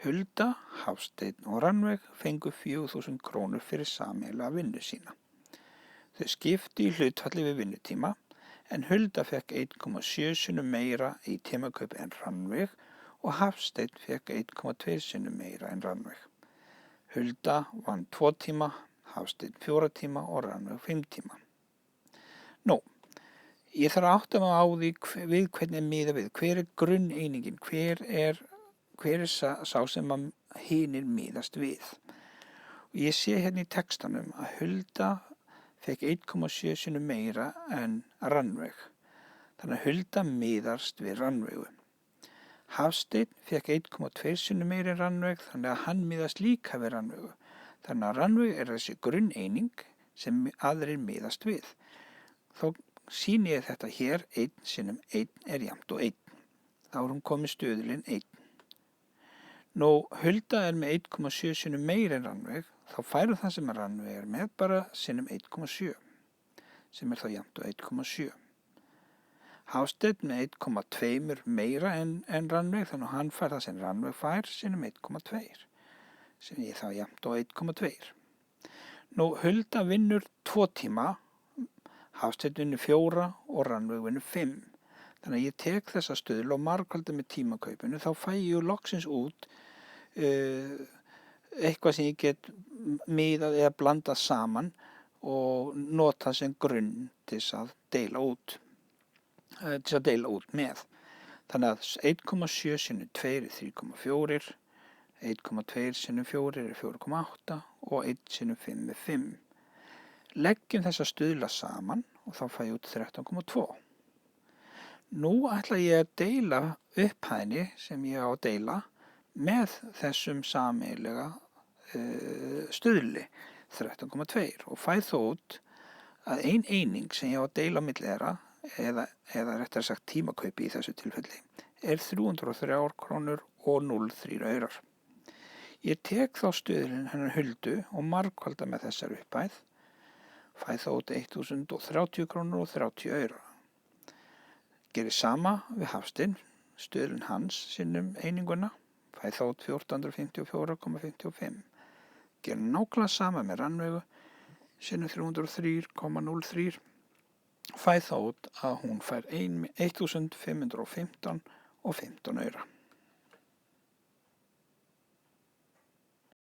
Hulda, Hafsteinn og Rannveig fengu 4.000 krónur fyrir sameiginlega vinnu sína. Þau skiptu í hlutfalli við vinnutíma en Hulda fekk 1,7 sinnum meira í tímakaup en Rannveig og Hafsteinn fekk 1,2 sinnum meira en Rannveig. Hulda vann 2 tíma, Hafsteinn 4 tíma og Rannveig 5 tíma. Nú, ég þarf að átta mig á því við hvernig miða við, hver er grunneiningin, hver er sá sem að hinir miðast við. Og ég sé hérna í textanum að Hulda fekk 1,7 sinnum meira en Rannveig. Þannig að Hulda miðast við Rannveigu. Hafsteinn fekk 1,2 sinnum meira en Rannveig, þannig að hann miðast líka við Rannveigu. Þannig að Rannveig er þessi grunneining sem aðrir miðast við. Þó sýni ég þetta hér, 1 sinnum 1 er jafnt og 1. Þá er hún komið stöðulinn 1. Nú, Hulda er með 1,7 sinnum meira en Rannveig, þá færu það sem Rannveig er með bara sinnum 1,7, sem er þá jafnt og 1,7. Hafsteinn með 1,2 meira en Rannveig, þannig að hann fær það sem Rannveig fær sinnum 1,2, sem er þá jafnt og 1,2. Nú, Hulda vinnur 2 tíma, Hafsteinn vinnur 4 og Rannveig vinnur 5. Þannig að ég tek þessa stuðla og margfalda með tímakaupinu, þá fæ ég loksins út eitthvað sem ég get miðað eða blandað saman og nota sem grunn til að deila út með. Þannig að 1,7 sinnum 2 er 3,4, 1,2 sinnum 4 er 4,8 og 1 sinnum 5 er 5. Leggjum þessa stuðla saman og þá fæ ég út 13,2. Nú ætla ég að deila upphæðinni sem ég á að deila með þessum sameiginlega stuðli 13,2 og fæ þó út að ein eining sem ég á að deila á milli þeirra eða réttar sagt tímakaupi í þessu tilfelli er 303 krónur og 0,3 aurar. Ég tek þá stuðlinn hennar Huldu og margfalda með þessar upphæð, fæ þá út 1.030 krónur og 30 aurar. Gerir sama við Hafsteinn, stuðlinn hans sinnum eininguna, fæ þá út 1454,55. Gerir nákvæmlega sama með Rannveigu, sinnum 303,03. Fæ þá út að hún fær 1.515 og 15 aurar.